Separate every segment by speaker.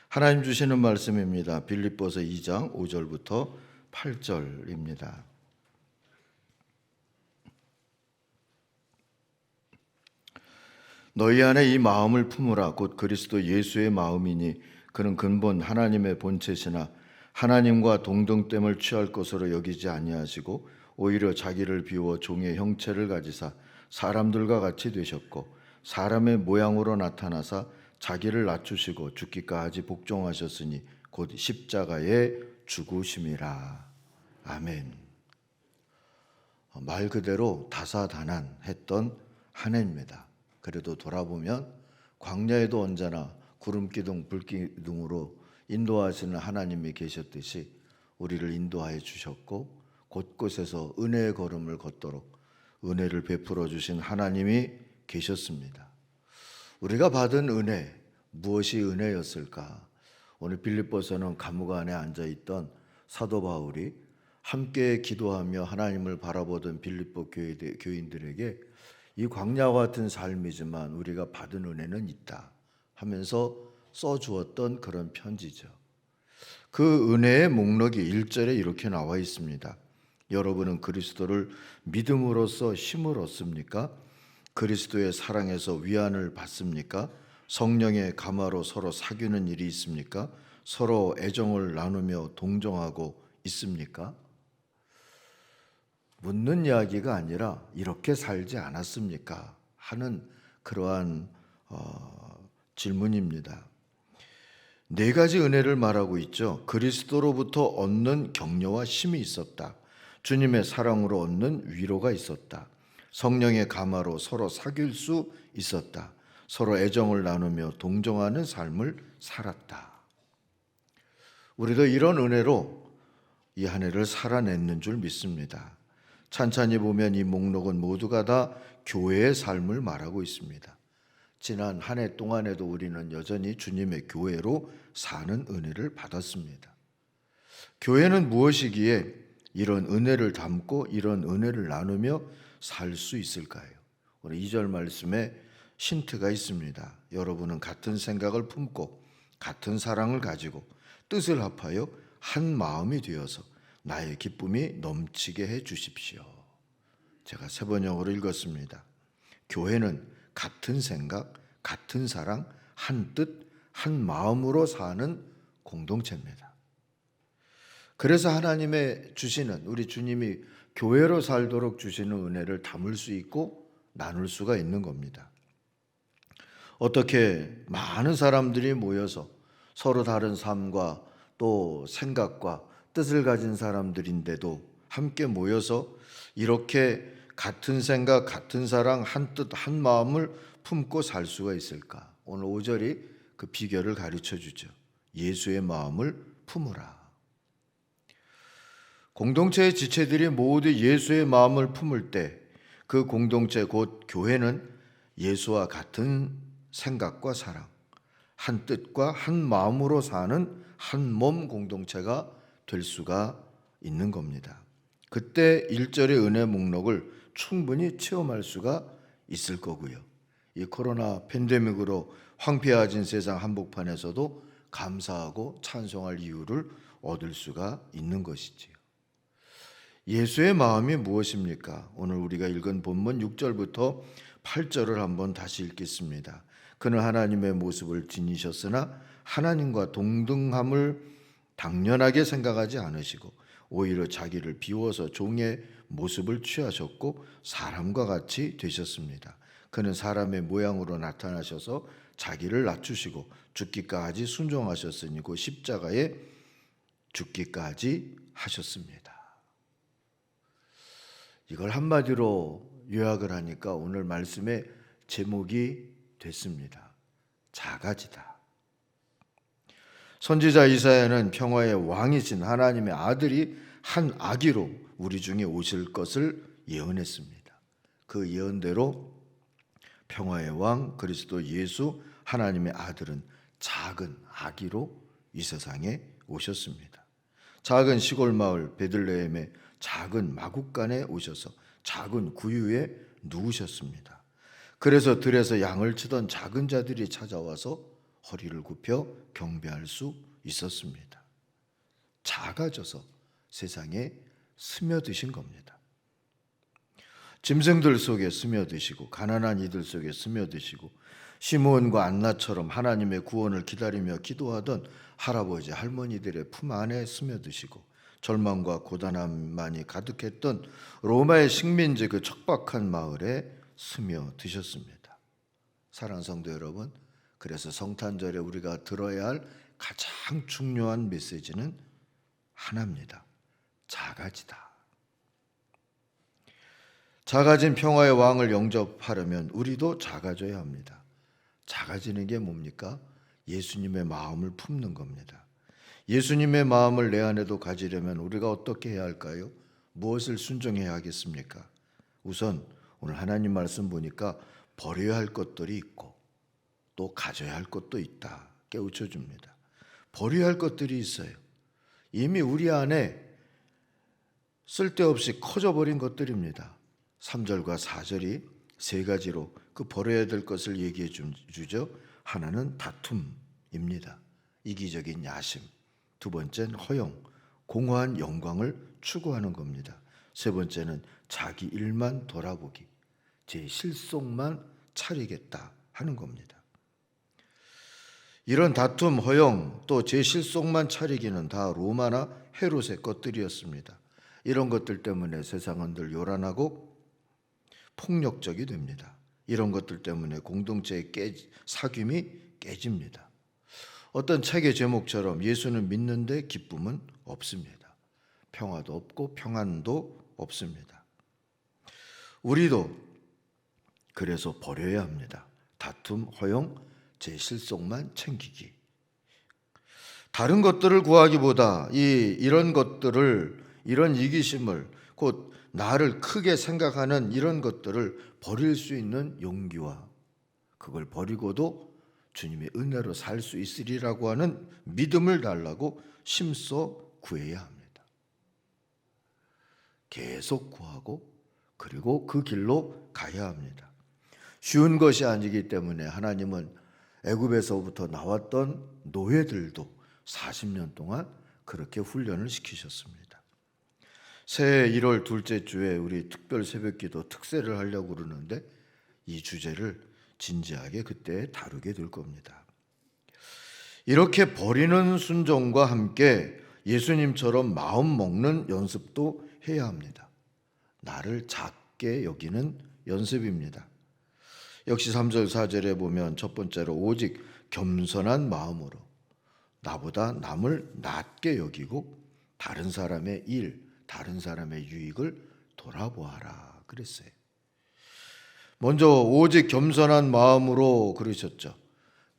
Speaker 1: 하나님 주시는 말씀입니다. 빌립보서 2장 5절부터 8절입니다. 너희 안에 이 마음을 품으라. 곧 그리스도 예수의 마음이니 그는 근본 하나님의 본체시나 하나님과 동등됨을 취할 것으로 여기지 아니하시고 오히려 자기를 비워 종의 형체를 가지사 사람들과 같이 되셨고 사람의 모양으로 나타나사 자기를 낮추시고 죽기까지 복종하셨으니 곧 십자가에 죽으심이라. 아멘. 말 그대로 다사다난했던 한 해입니다. 그래도 돌아보면 광야에도 언제나 구름기둥 불기둥으로 인도하시는 하나님이 계셨듯이 우리를 인도하여 주셨고 곳곳에서 은혜의 걸음을 걷도록 은혜를 베풀어 주신 하나님이 계셨습니다. 우리가 받은 은혜, 무엇이 은혜였을까? 오늘 빌립보서는 감옥 안에 앉아있던 사도 바울이 함께 기도하며 하나님을 바라보던 빌립보 교인들에게 이 광야와 같은 삶이지만 우리가 받은 은혜는 있다 하면서 써주었던 그런 편지죠. 그 은혜의 목록이 1절에 이렇게 나와 있습니다. 여러분은 그리스도를 믿음으로써 힘을 얻습니까? 그리스도의 사랑에서 위안을 받습니까? 성령의 감화로 서로 사귀는 일이 있습니까? 서로 애정을 나누며 동정하고 있습니까? 묻는 이야기가 아니라 이렇게 살지 않았습니까? 하는 그러한 질문입니다. 네 가지 은혜를 말하고 있죠. 그리스도로부터 얻는 격려와 힘이 있었다. 주님의 사랑으로 얻는 위로가 있었다. 성령의 감화로 서로 사귈 수 있었다. 서로 애정을 나누며 동정하는 삶을 살았다. 우리도 이런 은혜로 이 한 해를 살아냈는 줄 믿습니다. 찬찬히 보면 이 목록은 모두가 다 교회의 삶을 말하고 있습니다. 지난 한 해 동안에도 우리는 여전히 주님의 교회로 사는 은혜를 받았습니다. 교회는 무엇이기에 이런 은혜를 담고 이런 은혜를 나누며 살 수 있을까요? 오늘 2절 말씀에 힌트가 있습니다. 여러분은 같은 생각을 품고 같은 사랑을 가지고 뜻을 합하여 한 마음이 되어서 나의 기쁨이 넘치게 해 주십시오. 제가 세 번역으로 읽었습니다. 교회는 같은 생각, 같은 사랑, 한 뜻, 한 마음으로 사는 공동체입니다. 그래서 하나님의 주시는 우리 주님이 교회로 살도록 주시는 은혜를 담을 수 있고 나눌 수가 있는 겁니다. 어떻게 많은 사람들이 모여서 서로 다른 삶과 또 생각과 뜻을 가진 사람들인데도 함께 모여서 이렇게 같은 생각, 같은 사랑, 한 뜻, 한 마음을 품고 살 수가 있을까? 오늘 5절이 그 비결을 가르쳐 주죠. 예수의 마음을 품으라. 공동체의 지체들이 모두 예수의 마음을 품을 때 그 공동체 곧 교회는 예수와 같은 생각과 사랑, 한 뜻과 한 마음으로 사는 한 몸 공동체가 될 수가 있는 겁니다. 그때 1절의 은혜 목록을 충분히 체험할 수가 있을 거고요. 이 코로나 팬데믹으로 황폐해진 세상 한복판에서도 감사하고 찬송할 이유를 얻을 수가 있는 것이지요. 예수의 마음이 무엇입니까? 오늘 우리가 읽은 본문 6절부터 8절을 한번 다시 읽겠습니다. 그는 하나님의 모습을 지니셨으나 하나님과 동등함을 당연하게 생각하지 않으시고 오히려 자기를 비워서 종의 모습을 취하셨고 사람과 같이 되셨습니다. 그는 사람의 모양으로 나타나셔서 자기를 낮추시고 죽기까지 순종하셨으니 그 십자가에 죽기까지 하셨습니다. 이걸 한마디로 요약을 하니까 오늘 말씀의 제목이 됐습니다. 작아지다. 선지자 이사야는 평화의 왕이신 하나님의 아들이 한 아기로 우리 중에 오실 것을 예언했습니다. 그 예언대로 평화의 왕 그리스도 예수 하나님의 아들은 작은 아기로 이 세상에 오셨습니다. 작은 시골 마을 베들레헴의 작은 마국간에 오셔서 작은 구유에 누우셨습니다. 그래서 들에서 양을 치던 작은 자들이 찾아와서 허리를 굽혀 경배할 수 있었습니다. 작아져서 세상에 스며드신 겁니다. 짐승들 속에 스며드시고 가난한 이들 속에 스며드시고 시므온과 안나처럼 하나님의 구원을 기다리며 기도하던 할아버지 할머니들의 품 안에 스며드시고 절망과 고단함만이 가득했던 로마의 식민지 그 척박한 마을에 스며드셨습니다. 사랑하는 성도 여러분, 그래서 성탄절에 우리가 들어야 할 가장 중요한 메시지는 하나입니다. 작아지다. 작아진 평화의 왕을 영접하려면 우리도 작아져야 합니다. 작아지는 게 뭡니까? 예수님의 마음을 품는 겁니다. 예수님의 마음을 내 안에도 가지려면 우리가 어떻게 해야 할까요? 무엇을 순종해야 하겠습니까? 우선 오늘 하나님 말씀 보니까 버려야 할 것들이 있고 또 가져야 할 것도 있다. 깨우쳐 줍니다. 버려야 할 것들이 있어요. 이미 우리 안에 쓸데없이 커져버린 것들입니다. 3절과 4절이 세 가지로 그 버려야 될 것을 얘기해 주죠. 하나는 다툼입니다. 이기적인 야심. 두 번째는 허영, 공허한 영광을 추구하는 겁니다. 세 번째는 자기 일만 돌아보기, 제 실속만 차리겠다 하는 겁니다. 이런 다툼, 허영, 또 제 실속만 차리기는 다 로마나 헤롯의 것들이었습니다. 이런 것들 때문에 세상은 늘 요란하고 폭력적이 됩니다. 이런 것들 때문에 공동체의 사귐이 깨집니다. 어떤 책의 제목처럼 예수는 믿는데 기쁨은 없습니다. 평화도 없고 평안도 없습니다. 우리도 그래서 버려야 합니다. 다툼, 허영, 제 실속만 챙기기. 다른 것들을 구하기보다 이런 것들을, 이런 이기심을, 곧 나를 크게 생각하는 이런 것들을 버릴 수 있는 용기와 그걸 버리고도 주님의 은혜로 살 수 있으리라고 하는 믿음을 달라고 힘써 구해야 합니다. 계속 구하고 그리고 그 길로 가야 합니다. 쉬운 것이 아니기 때문에 하나님은 애굽에서부터 나왔던 노예들도 40년 동안 그렇게 훈련을 시키셨습니다. 새해 1월 둘째 주에 우리 특별 새벽기도 특세를 하려고 그러는데 이 주제를 진지하게 그때 다루게 될 겁니다. 이렇게 버리는 순종과 함께 예수님처럼 마음 먹는 연습도 해야 합니다. 나를 작게 여기는 연습입니다. 역시 3절 4절에 보면 첫 번째로 오직 겸손한 마음으로 나보다 남을 낮게 여기고 다른 사람의 일, 다른 사람의 유익을 돌아보아라 그랬어요. 먼저 오직 겸손한 마음으로 그러셨죠.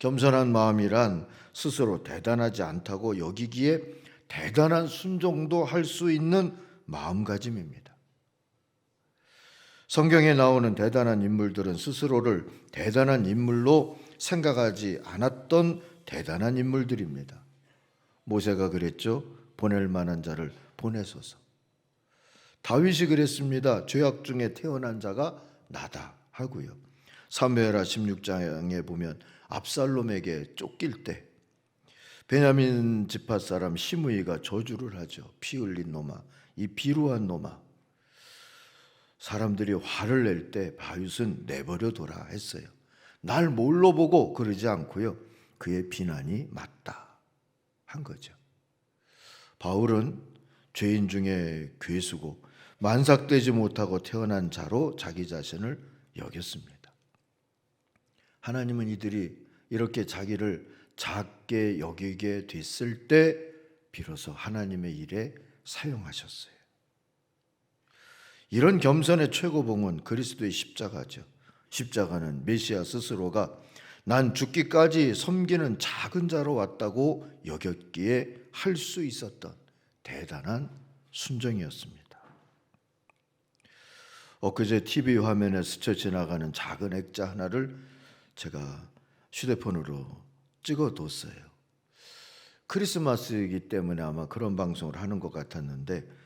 Speaker 1: 겸손한 마음이란 스스로 대단하지 않다고 여기기에 대단한 순종도 할 수 있는 마음가짐입니다. 성경에 나오는 대단한 인물들은 스스로를 대단한 인물로 생각하지 않았던 대단한 인물들입니다. 모세가 그랬죠. 보낼 만한 자를 보내소서. 다윗이 그랬습니다. 죄악 중에 태어난 자가 나다 하고요. 사무엘하 16장에 보면 압살롬에게 쫓길 때 베냐민 지파 사람 시므이가 저주를 하죠. 피 흘린 놈아, 이 비루한 놈아. 사람들이 화를 낼 때 다윗은 내버려둬라 했어요. 날 뭘로 보고 그러지 않고요. 그의 비난이 맞다 한 거죠. 바울은 죄인 중에 괴수고 만삭되지 못하고 태어난 자로 자기 자신을 여겼습니다. 하나님은 이들이 이렇게 자기를 작게 여기게 됐을 때 비로소 하나님의 일에 사용하셨어요. 이런 겸손의 최고봉은 그리스도의 십자가죠. 십자가는 메시아 스스로가 난 죽기까지 섬기는 작은 자로 왔다고 여겼기에 할 수 있었던 대단한 순종이었습니다. 엊그제 TV 화면에 스쳐 지나가는 작은 액자 하나를 제가 휴대폰으로 찍어뒀어요. 크리스마스이기 때문에 아마 그런 방송을 하는 것 같았는데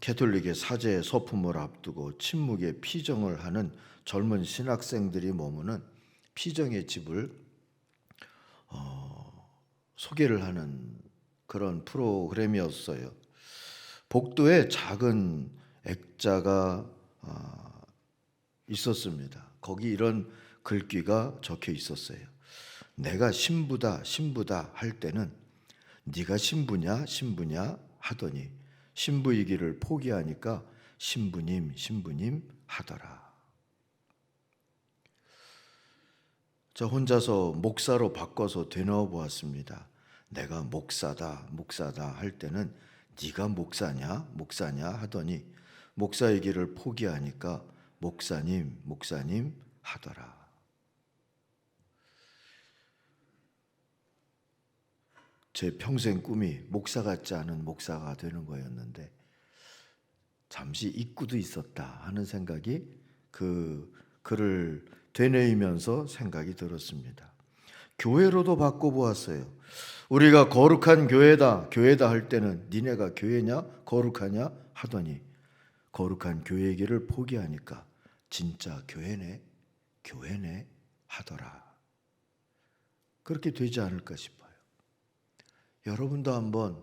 Speaker 1: 캐톨릭의 사제 소품을 앞두고 침묵의 피정을 하는 젊은 신학생들이 머무는 피정의 집을 소개를 하는 그런 프로그램이었어요. 복도에 작은 액자가 있었습니다. 거기 이런 글귀가 적혀 있었어요. 내가 신부다 신부다 할 때는 네가 신부냐 신부냐 하더니 신부이기를 포기하니까 신부님 신부님 하더라. 저 혼자서 목사로 바꿔서 되뇌어 보았습니다. 내가 목사다 목사다 할 때는 네가 목사냐 목사냐 하더니 목사이기를 포기하니까 목사님 목사님 하더라. 제 평생 꿈이 목사 같지 않은 목사가 되는 거였는데 잠시 잊고도 있었다 하는 생각이 그 글을 되뇌이면서 생각이 들었습니다. 교회로도 바꿔보았어요. 우리가 거룩한 교회다 교회다 할 때는 니네가 교회냐 거룩하냐 하더니 거룩한 교회이기를 포기하니까 진짜 교회네 교회네 하더라. 그렇게 되지 않을까 싶어요. 여러분도 한번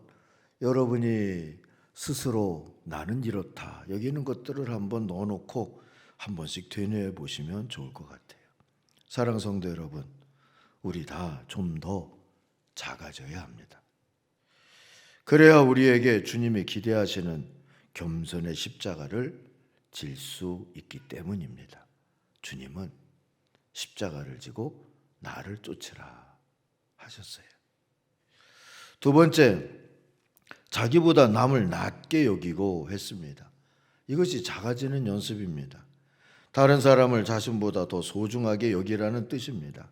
Speaker 1: 여러분이 스스로 나는 이렇다 여기 있는 것들을 한번 넣어놓고 한 번씩 되뇌어 보시면 좋을 것 같아요. 사랑하는 성도 여러분, 우리 다 좀 더 작아져야 합니다. 그래야 우리에게 주님이 기대하시는 겸손의 십자가를 질 수 있기 때문입니다. 주님은 십자가를 지고 나를 쫓으라 하셨어요. 두 번째, 자기보다 남을 낮게 여기고 했습니다. 이것이 작아지는 연습입니다. 다른 사람을 자신보다 더 소중하게 여기라는 뜻입니다.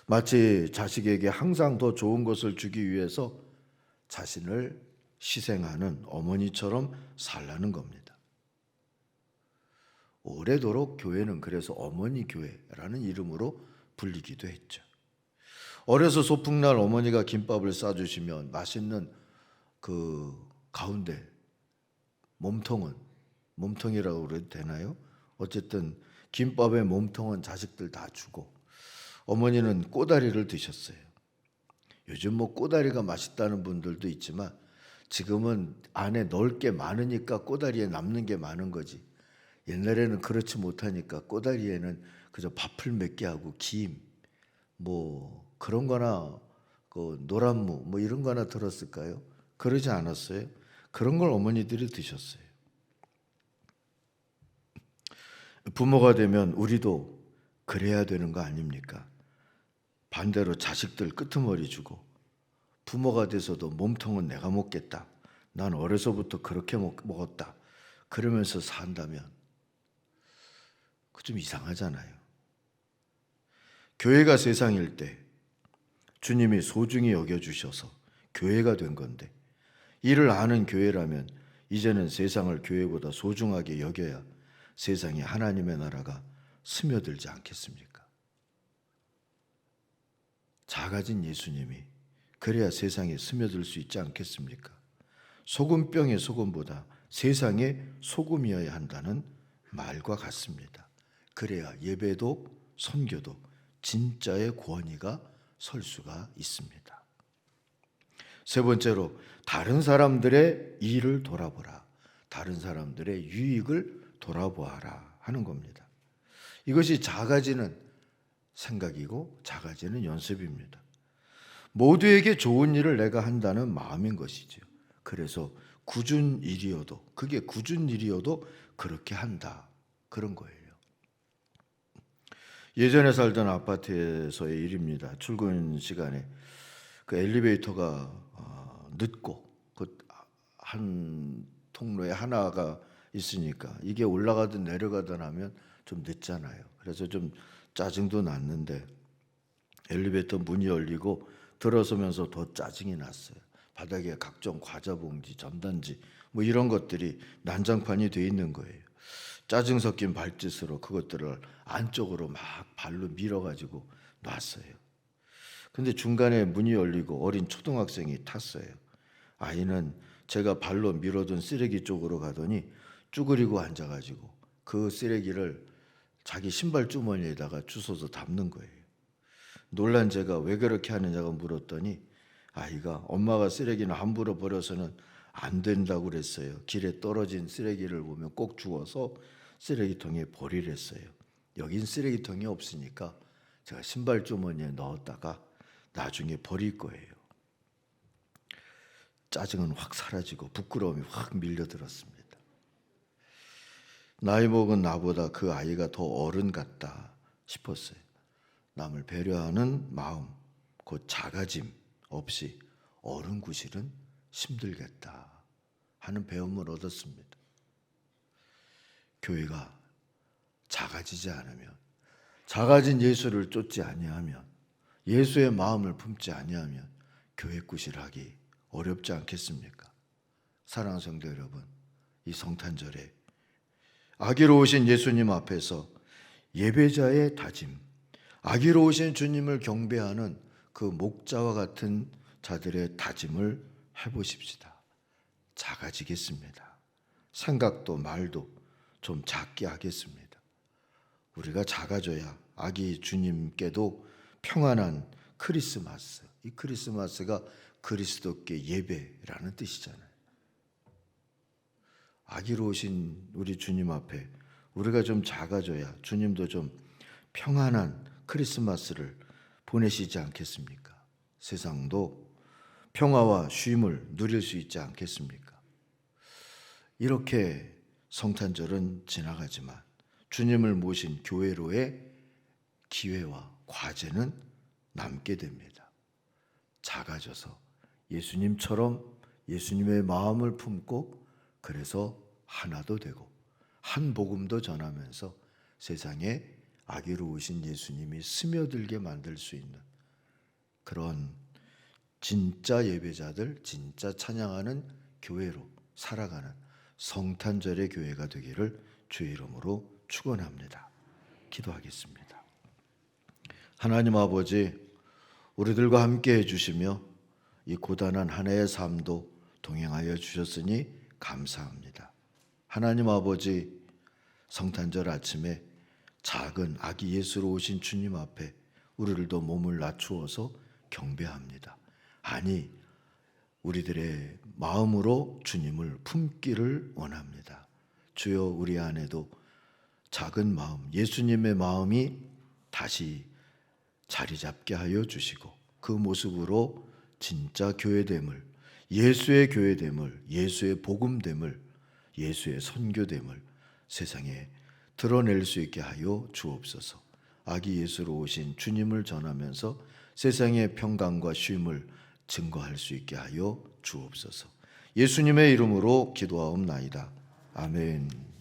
Speaker 1: 마치 자식에게 항상 더 좋은 것을 주기 위해서 자신을 희생하는 어머니처럼 살라는 겁니다. 오래도록 교회는 그래서 어머니 교회라는 이름으로 불리기도 했죠. 어려서 소풍날 어머니가 김밥을 싸주시면 맛있는 그 가운데 몸통이라고 그래도 되나요? 어쨌든 김밥에 몸통은 자식들 다 주고 어머니는 꼬다리를 드셨어요. 요즘 뭐 꼬다리가 맛있다는 분들도 있지만 지금은 안에 넣을 게 많으니까 꼬다리에 남는 게 많은 거지. 옛날에는 그렇지 못하니까 꼬다리에는 그저 밥풀 몇 개 하고 김 뭐 그런 거나 그 노란무 뭐 이런 거 하나 들었을까요? 그러지 않았어요? 그런 걸 어머니들이 드셨어요. 부모가 되면 우리도 그래야 되는 거 아닙니까? 반대로 자식들 끄트머리 주고 부모가 돼서도 몸통은 내가 먹겠다. 난 어려서부터 그렇게 먹었다. 그러면서 산다면 그 좀 이상하잖아요. 교회가 세상일 때 주님이 소중히 여겨주셔서 교회가 된 건데 이를 아는 교회라면 이제는 세상을 교회보다 소중하게 여겨야 세상에 하나님의 나라가 스며들지 않겠습니까? 작아진 예수님이 그래야 세상에 스며들 수 있지 않겠습니까? 소금병의 소금보다 세상의 소금이어야 한다는 말과 같습니다. 그래야 예배도 선교도 진짜의 권위가 설 수가 있습니다. 세 번째로 다른 사람들의 일을 돌아보라. 다른 사람들의 유익을 돌아보아라 하는 겁니다. 이것이 작아지는 생각이고 작아지는 연습입니다. 모두에게 좋은 일을 내가 한다는 마음인 것이죠. 그래서 굳은 일이어도 그게 굳은 일이어도 그렇게 한다 그런 거예요. 예전에 살던 아파트에서의 일입니다. 출근 시간에 그 엘리베이터가 늦고 그 한 통로에 하나가 있으니까 이게 올라가든 내려가든 하면 좀 늦잖아요. 그래서 좀 짜증도 났는데 엘리베이터 문이 열리고 들어서면서 더 짜증이 났어요. 바닥에 각종 과자 봉지, 전단지 뭐 이런 것들이 난장판이 돼 있는 거예요. 짜증 섞인 발짓으로 그것들을 안쪽으로 막 발로 밀어가지고 놨어요. 근데 중간에 문이 열리고 어린 초등학생이 탔어요. 아이는 제가 발로 밀어둔 쓰레기 쪽으로 가더니 쭈그리고 앉아가지고 그 쓰레기를 자기 신발 주머니에다가 주워서 담는 거예요. 놀란 제가 왜 그렇게 하느냐고 물었더니 아이가 엄마가 쓰레기는 함부로 버려서는 안 된다고 그랬어요. 길에 떨어진 쓰레기를 보면 꼭 주워서 쓰레기통에 버리랬어요. 여긴 쓰레기통이 없으니까 제가 신발 주머니에 넣었다가 나중에 버릴 거예요. 짜증은 확 사라지고 부끄러움이 확 밀려들었습니다. 나이 먹은 나보다 그 아이가 더 어른 같다 싶었어요. 남을 배려하는 마음, 곧 작아짐 없이 어른 구실은 힘들겠다 하는 배움을 얻었습니다. 교회가 작아지지 않으면, 작아진 예수를 쫓지 아니하면, 예수의 마음을 품지 아니하면 교회 구실하기 어렵지 않겠습니까? 사랑하는 성도 여러분, 이 성탄절에 아기로 오신 예수님 앞에서 예배자의 다짐, 아기로 오신 주님을 경배하는 그 목자와 같은 자들의 다짐을 해보십시다. 작아지겠습니다. 생각도 말도 좀 작게 하겠습니다. 우리가 작아져야 아기 주님께도 평안한 크리스마스, 이 크리스마스가 그리스도께 예배라는 뜻이잖아요. 아기로 오신 우리 주님 앞에 우리가 좀 작아져야 주님도 좀 평안한 크리스마스를 보내시지 않겠습니까? 세상도 평화와 쉼을 누릴 수 있지 않겠습니까? 이렇게 성탄절은 지나가지만 주님을 모신 교회로의 기회와 과제는 남게 됩니다. 작아져서 예수님처럼 예수님의 마음을 품고 그래서 하나도 되고 한 복음도 전하면서 세상에 아기로 오신 예수님이 스며들게 만들 수 있는 그런 진짜 예배자들, 진짜 찬양하는 교회로 살아가는 성탄절의 교회가 되기를 주의 이름으로 축원합니다. 기도하겠습니다. 하나님 아버지, 우리들과 함께 해주시며 이 고단한 한 해의 삶도 동행하여 주셨으니 감사합니다. 하나님 아버지, 성탄절 아침에 작은 아기 예수로 오신 주님 앞에 우리들도 몸을 낮추어서 경배합니다. 아니, 우리들의 마음으로 주님을 품기를 원합니다. 주여, 우리 안에도 작은 마음, 예수님의 마음이 다시 자리 잡게 하여 주시고 그 모습으로 진짜 교회됨을, 예수의 교회됨을, 예수의 복음됨을, 예수의 선교됨을 세상에 드러낼 수 있게 하여 주옵소서. 아기 예수로 오신 주님을 전하면서 세상의 평강과 쉼을 증거할 수 있게 하여 주옵소서. 예수님의 이름으로 기도하옵나이다. 아멘.